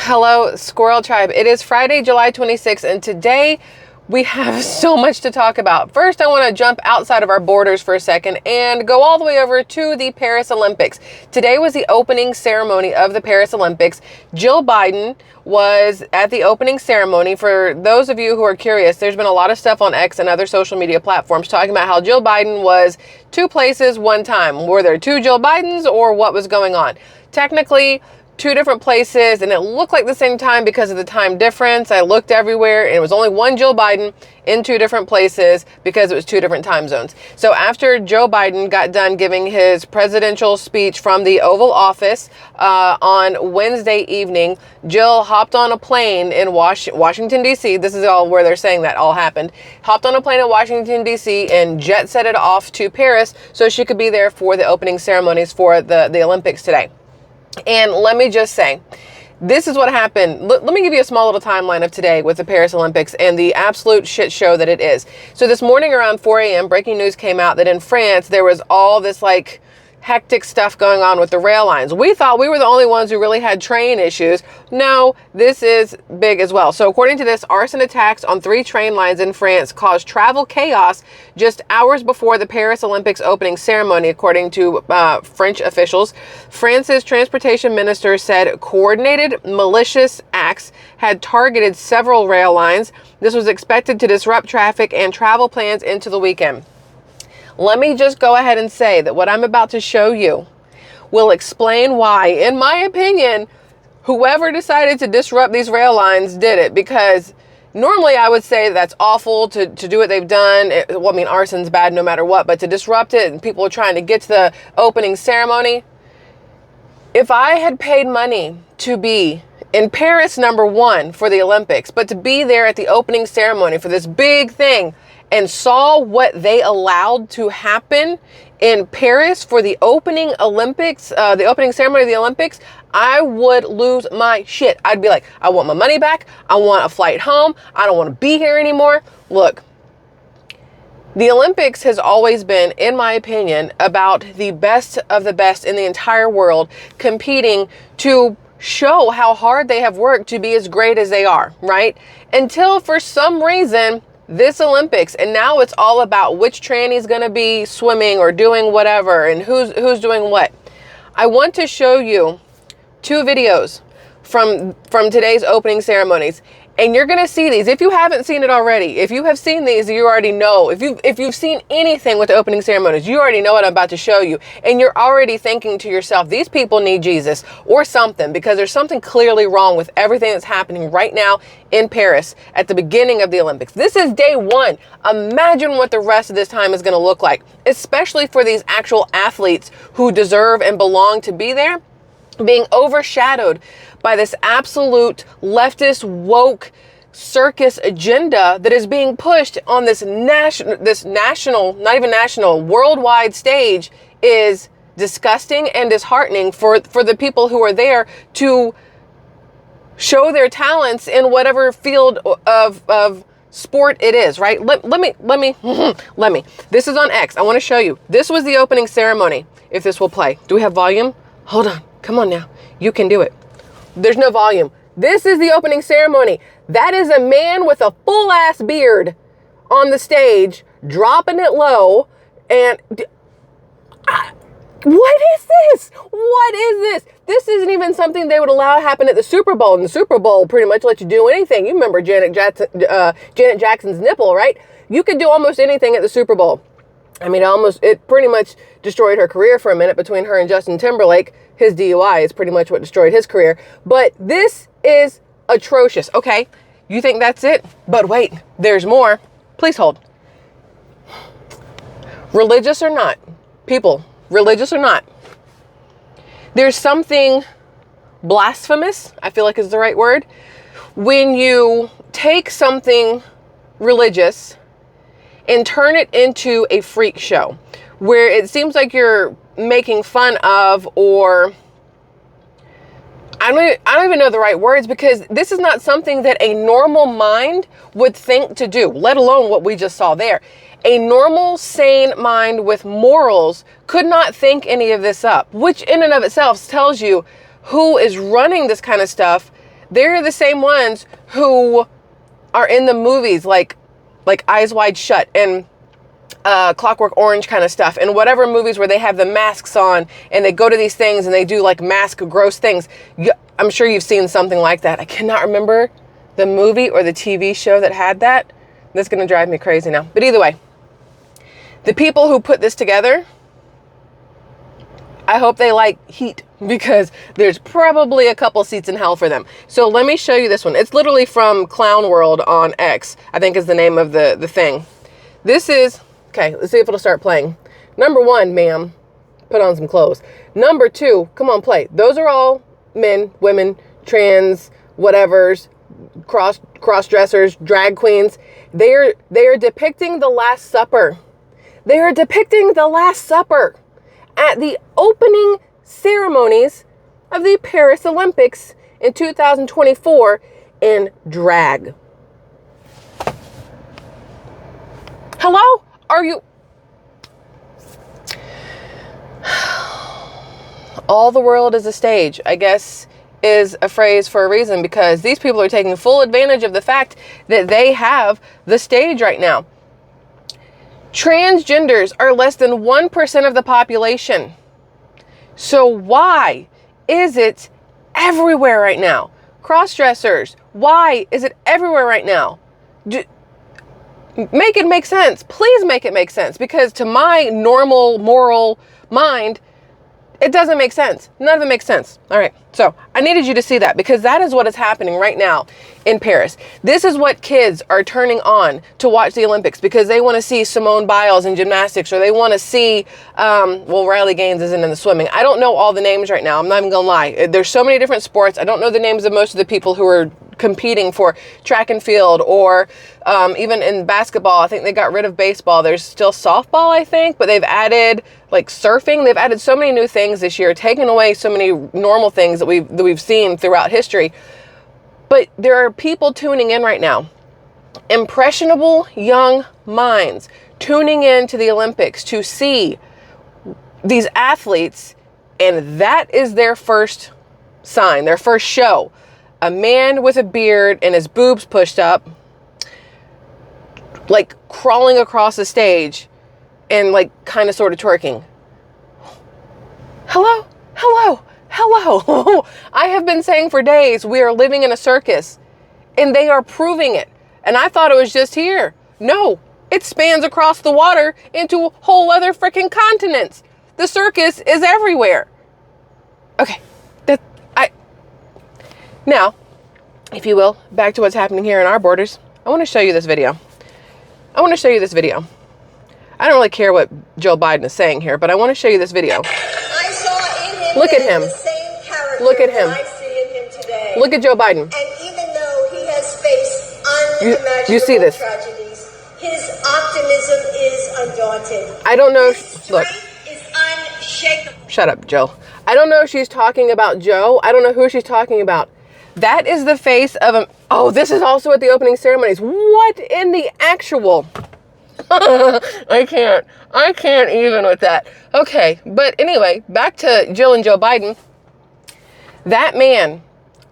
Hello, Squirrel Tribe. It is Friday, July 26th, and today we have so much to talk about. First, I want to jump outside of our borders for a second and go all the way over to the Paris Olympics. Today was the opening ceremony of the Paris Olympics. Jill Biden was at the opening ceremony. For those of you who are curious, there's been a lot of stuff on X and other social media platforms talking about how Jill Biden was two places one time. Were there two Jill Bidens or what was going on? Technically, two different places, and it looked like the same time because of the time difference. I looked everywhere and it was only one Joe Biden in two different places because it was two different time zones. So after Joe Biden got done giving his presidential speech from the Oval Office on Wednesday evening, Jill hopped on a plane in Washington, D.C. This is all where they're saying that all happened. Hopped on a plane in Washington, D.C. and jet set it off to Paris so she could be there for the opening ceremonies for the Olympics today. And let me just say, this is what happened. Let me give you a small little timeline of today with the Paris Olympics and the absolute shit show that it is. So this morning around 4 a.m., breaking news came out that in France, there was all this like hectic stuff going on with the rail lines. We thought we were the only ones who really had train issues. No, this is big as well. So according to this, arson attacks on 3 train lines in France caused travel chaos just hours before the Paris Olympics opening ceremony, according to French officials. France's transportation minister said coordinated malicious acts had targeted several rail lines. This was expected to disrupt traffic and travel plans into the weekend. Let me just go ahead and say that what I'm about to show you will explain why, in my opinion, whoever decided to disrupt these rail lines did it. Because normally I would say that's awful to do what they've done. Well, I mean, arson's bad no matter what, but to disrupt it and people are trying to get to the opening ceremony. If I had paid money to be in Paris, #1 for the Olympics, but to be there at the opening ceremony for this big thing, and saw what they allowed to happen in Paris for the opening Olympics, the opening ceremony of the Olympics, I would lose my shit. I'd be like, I want my money back. I want a flight home. I don't want to be here anymore. Look, the Olympics has always been, in my opinion, about the best of the best in the entire world competing to show how hard they have worked to be as great as they are, right? Until for some reason, this Olympics, and now it's all about which tranny's gonna be swimming or doing whatever and who's doing what. I want to show you 2 videos from today's opening ceremonies, and you're gonna see these. If you haven't seen it already, if you have seen these, you already know. If you've seen anything with the opening ceremonies, you already know what I'm about to show you, and you're already thinking to yourself, these people need Jesus or something, because there's something clearly wrong with everything that's happening right now in Paris at the beginning of the Olympics. This is day 1. Imagine what the rest of this time is gonna look like, especially for these actual athletes who deserve and belong to be there, being overshadowed by this absolute leftist woke circus agenda that is being pushed on this national, not even national, worldwide stage is disgusting and disheartening for the people who are there to show their talents in whatever field of sport it is, right? Let me. This is on X. I want to show you. This was the opening ceremony. If this will play. Do we have volume? Hold on. Come on now. You can do it. There's no volume. This is the opening ceremony. That is a man with a full ass beard on the stage, dropping it low. And what is this? What is this? This isn't even something they would allow to happen at the Super Bowl. And the Super Bowl pretty much lets you do anything. You remember Janet Jackson's nipple, right? You could do almost anything at the Super Bowl. I mean, it pretty much destroyed her career for a minute between her and Justin Timberlake. His DUI is pretty much what destroyed his career. But this is atrocious. Okay, you think that's it? But wait, there's more. Please hold. Religious or not, people, religious or not, there's something blasphemous, I feel like is the right word, when you take something religious and turn it into a freak show where it seems like you're making fun of, or I don't even know the right words, because this is not something that a normal mind would think to do, let alone what we just saw there. A normal, sane mind with morals could not think any of this up, which in and of itself tells you who is running this kind of stuff. They're the same ones who are in the movies like Eyes Wide Shut and Clockwork Orange kind of stuff, and whatever movies where they have the masks on and they go to these things and they do like mask gross things. I'm sure you've seen something like that. I cannot remember the movie or the TV show that had that. That's going to drive me crazy now. But either way, the people who put this together, I hope they like heat, because there's probably a couple seats in hell for them. So let me show you this one. It's literally from Clown World on X, I think is the name of the thing. This is, okay, let's see if it'll start playing. Number 1, ma'am, put on some clothes. Number 2, come on, play. Those are all men, women, trans, whatevers, cross-dressers, drag queens. They are depicting the Last Supper. They are depicting the Last Supper at the opening ceremonies of the Paris Olympics in 2024 in drag. Hello? Are you... All the world is a stage, I guess, is a phrase for a reason, because these people are taking full advantage of the fact that they have the stage right now. Transgenders are less than 1% of the population. So why is it everywhere right now? Cross-dressers, why is it everywhere right now? Make it make sense. Please make it make sense, because to my normal moral mind, it doesn't make sense. None of it makes sense. All right. So I needed you to see that, because that is what is happening right now in Paris. This is what kids are turning on to watch the Olympics, because they want to see Simone Biles in gymnastics, or they want to see, well, Riley Gaines isn't in the swimming. I don't know all the names right now. I'm not even going to lie. There's so many different sports. I don't know the names of most of the people who are competing for track and field, or even in basketball. I think they got rid of baseball. There's still softball, I think, but they've added like surfing. They've added so many new things this year, taking away so many normal things that we've seen throughout history. But there are people tuning in right now, impressionable young minds tuning in to the Olympics to see these athletes, and that is their first sign, their first show. A man with a beard and his boobs pushed up, like crawling across the stage and like kind of sort of twerking. Hello, hello, hello. I have been saying for days, we are living in a circus, and they are proving it. And I thought it was just here. No, it spans across the water into whole other freaking continents. The circus is everywhere. Okay. Now, if you will, back to what's happening here in our borders. I want to show you this video. I don't really care what Joe Biden is saying here, but I want to show you this video. I saw in him. Look at him. The same character. Look at him. I see in him today. Look at Joe Biden. And even though he has faced unimaginable you see this. tragedies, his optimism is undaunted. I don't know. His Look. strength is unshakable. Shut up, Joe. I don't know if she's talking about Joe. I don't know who she's talking about. That is the face of a... Oh, this is also at the opening ceremonies. What in the actual... I can't even with that. Okay, but anyway, back to Jill and Joe Biden. That man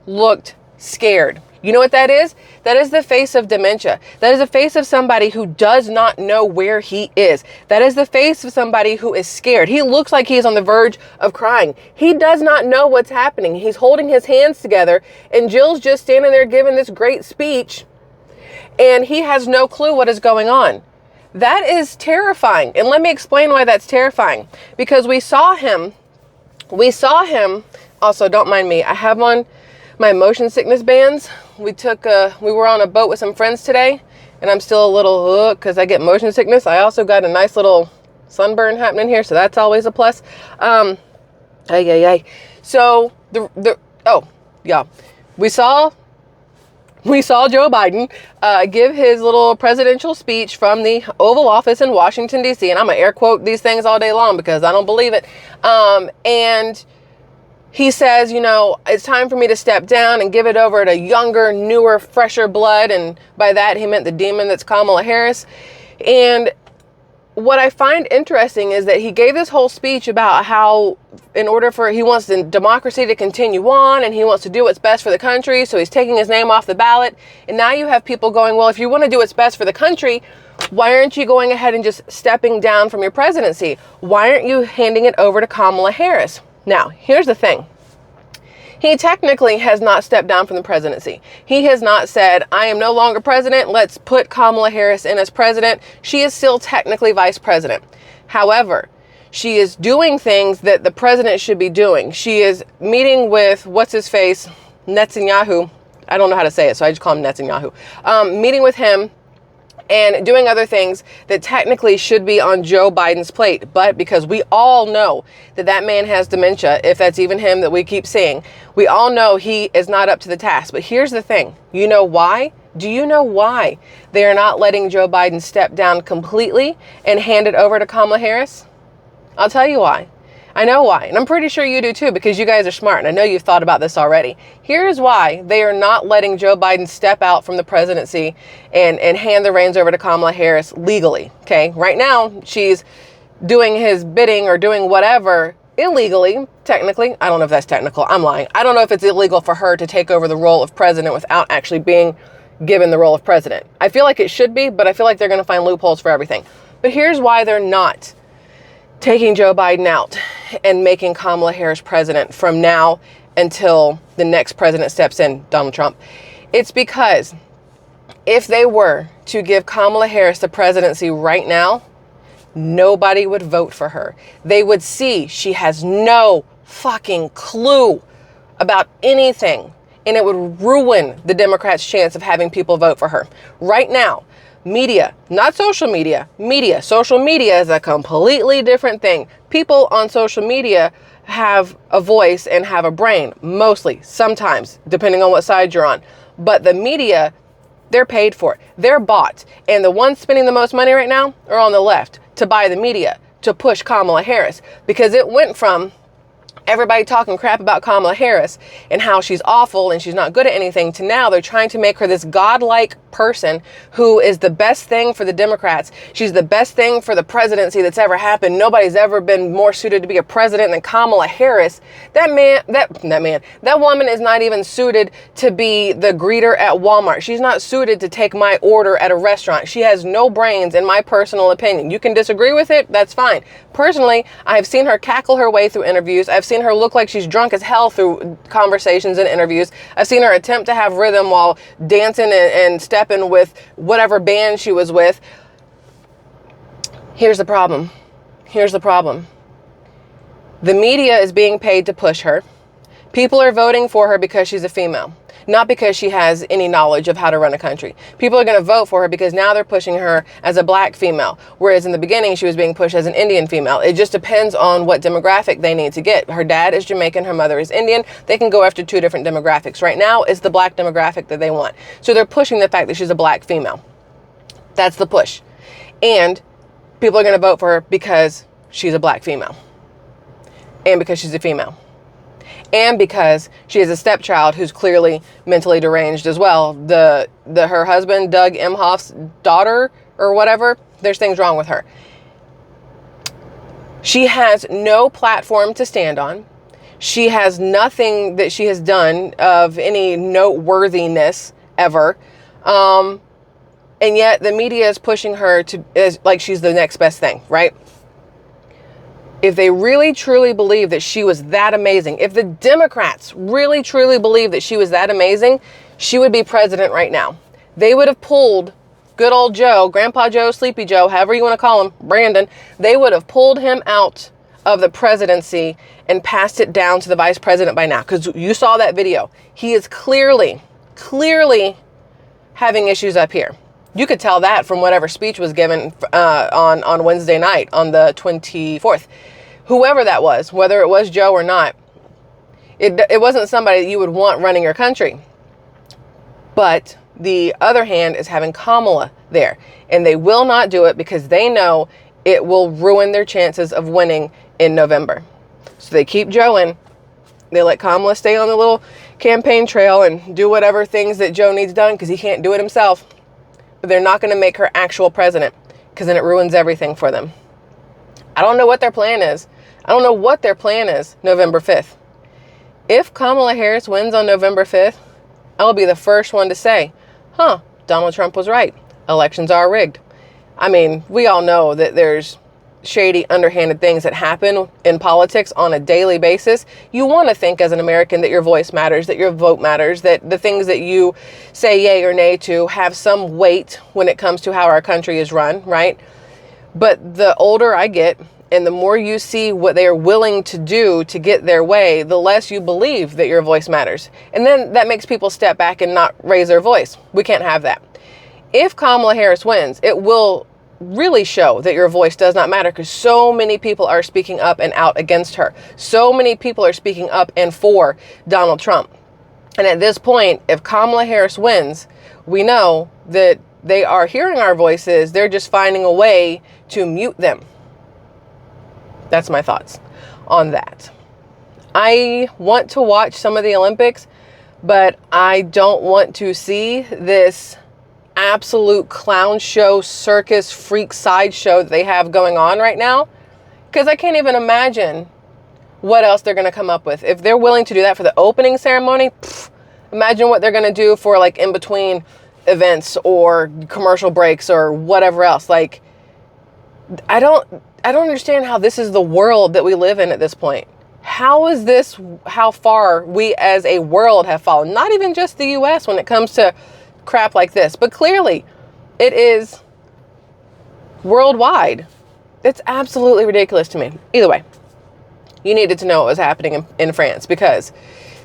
looked scared. You know what that is? That is the face of dementia. That is the face of somebody who does not know where he is. That is the face of somebody who is scared. He looks like he's on the verge of crying. He does not know what's happening. He's holding his hands together, and Jill's just standing there giving this great speech, and he has no clue what is going on. That is terrifying. And let me explain why that's terrifying. Because we saw him, also don't mind me, I have on my motion sickness bands. We were on a boat with some friends today, and I'm still a little because I get motion sickness. I also got a nice little sunburn happening here, so that's always a plus. So we saw Joe Biden give his little presidential speech from the Oval Office in Washington, D.C., and I'm going to air quote these things all day long because I don't believe it. And he says, you know, it's time for me to step down and give it over to younger, newer, fresher blood. And by that, he meant the demon that's Kamala Harris. And what I find interesting is that he gave this whole speech about how he wants the democracy to continue on and he wants to do what's best for the country. So he's taking his name off the ballot. And now you have people going, well, if you want to do what's best for the country, why aren't you going ahead and just stepping down from your presidency? Why aren't you handing it over to Kamala Harris? Now, here's the thing. He technically has not stepped down from the presidency. He has not said, I am no longer president. Let's put Kamala Harris in as president. She is still technically vice president. However, she is doing things that the president should be doing. She is meeting with, Netanyahu. I don't know how to say it, so I just call him Netanyahu. Meeting with him and doing other things that technically should be on Joe Biden's plate. But because we all know that man has dementia, if that's even him that we keep seeing, we all know he is not up to the task. But here's the thing. You know why? Do you know why they are not letting Joe Biden step down completely and hand it over to Kamala Harris? I'll tell you why. I know why. And I'm pretty sure you do too, because you guys are smart. And I know you've thought about this already. Here's why they are not letting Joe Biden step out from the presidency and hand the reins over to Kamala Harris legally. Okay. Right now, she's doing his bidding or doing whatever illegally, technically. I don't know if that's technical. I'm lying. I don't know if it's illegal for her to take over the role of president without actually being given the role of president. I feel like it should be, but I feel like they're going to find loopholes for everything. But here's why they're not taking Joe Biden out and making Kamala Harris president from now until the next president steps in, Donald Trump. It's because if they were to give Kamala Harris the presidency right now, nobody would vote for her. They would see she has no fucking clue about anything, and it would ruin the Democrats' chance of having people vote for her. Right now, media, not social media, media. Social media is a completely different thing. People on social media have a voice and have a brain, mostly, sometimes, depending on what side you're on. But the media, they're paid for it. They're bought. And the ones spending the most money right now are on the left to buy the media, to push Kamala Harris. Because it went from everybody talking crap about Kamala Harris and how she's awful and she's not good at anything to now they're trying to make her this godlike person who is the best thing for the Democrats. She's the best thing for the presidency that's ever happened. Nobody's ever been more suited to be a president than Kamala Harris. That woman is not even suited to be the greeter at Walmart. She's not suited to take my order at a restaurant. She has no brains, in my personal opinion. You can disagree with it. That's fine. Personally, I've seen her cackle her way through interviews. I've seen her look like she's drunk as hell through conversations and interviews. I've seen her attempt to have rhythm while dancing and stepping with whatever band she was with. Here's the problem. The media is being paid to push her. People are voting for her because she's a female, not because she has any knowledge of how to run a country. People are going to vote for her because now they're pushing her as a black female, whereas in the beginning she was being pushed as an Indian female. It just depends on what demographic they need to get. Her dad is Jamaican, her mother is Indian. They can go after two different demographics. Right now, it's the black demographic that they want. So they're pushing the fact that she's a black female. That's the push. And people are going to vote for her because she's a black female. And because she's a female. And because she is a stepchild who's clearly mentally deranged as well. Her husband, Doug Emhoff's daughter or whatever, there's things wrong with her. She has no platform to stand on. She has nothing that she has done of any noteworthiness ever. And yet the media is pushing her as like she's the next best thing, right? If they really truly believe that she was that amazing, if the Democrats really truly believe that she was that amazing, she would be president right now. They would have pulled good old Joe, Grandpa Joe, Sleepy Joe, however you want to call him, Brandon. They would have pulled him out of the presidency and passed it down to the vice president by now. Because you saw that video. He is clearly having issues up here. You could tell that from whatever speech was given on Wednesday night on the 24th. Whoever that was, whether it was Joe or not, it wasn't somebody that you would want running your country. But the other hand is having Kamala there. And they will not do it because they know it will ruin their chances of winning in November. So they keep Joe in. They let Kamala stay on the little campaign trail and do whatever things that Joe needs done because he can't do it himself. But they're not going to make her actual president. because then it ruins everything for them. I don't know what their plan is. I don't know what their plan is November 5th. If Kamala Harris wins on November 5th, I'll be the first one to say, Donald Trump was right. Elections are rigged. I mean, we all know that there's shady, underhanded things that happen in politics on a daily basis. You want to think as an American that your voice matters, that your vote matters, that the things that you say yay or nay to have some weight when it comes to how our country is run, right? But the older I get and the more you see what they are willing to do to get their way, the less you believe that your voice matters. And then that makes people step back and not raise their voice. We can't have that. If Kamala Harris wins, it will really show that your voice does not matter, because so many people are speaking up and out against her. So many people are speaking up and for Donald Trump. And at this point, if Kamala Harris wins, we know that they are hearing our voices. They're just finding a way to mute them. That's my thoughts on that. I want to watch some of the Olympics, but I don't want to see this absolute clown show, circus, freak sideshow that they have going on right now, because I can't even imagine what else they're going to come up with. If they're willing to do that for the opening ceremony, imagine what they're going to do for like in between events or commercial breaks or whatever else. Like, I don't understand how this is the world that we live in at this point. How is this, how far we as a world have fallen? Not even just the US when it comes to crap like this, but clearly it is worldwide. It's absolutely ridiculous to me. Either way, you needed to know what was happening in France, because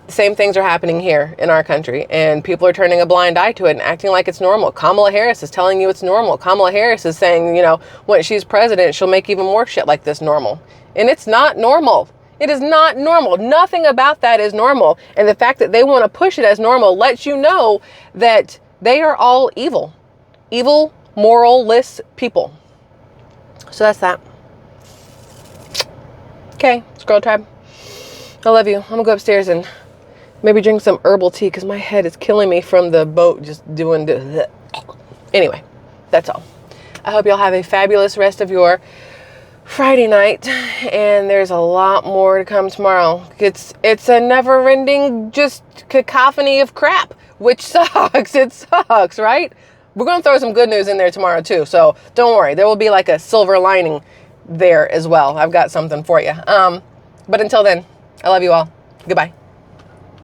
the same things are happening here in our country, and people are turning a blind eye to it and acting like it's normal. Kamala Harris is telling you it's normal. Kamala Harris is saying, when she's president, she'll make even more shit like this normal. And it's not normal. It is not normal. Nothing about that is normal. And the fact that they want to push it as normal lets you know that they are all evil, moralless people. So that's that. Okay, SquirrelTribe, I love you. I'm gonna go upstairs and maybe drink some herbal tea, because my head is killing me from the boat just doing the... Anyway, that's all. I hope y'all have a fabulous rest of your Friday night, and there's a lot more to come tomorrow. It's a never-ending just cacophony of crap, which sucks. It sucks, right? We're going to throw some good news in there tomorrow too, so don't worry. There will be like a silver lining there as well. I've got something for you. But until then, I love you all. Goodbye.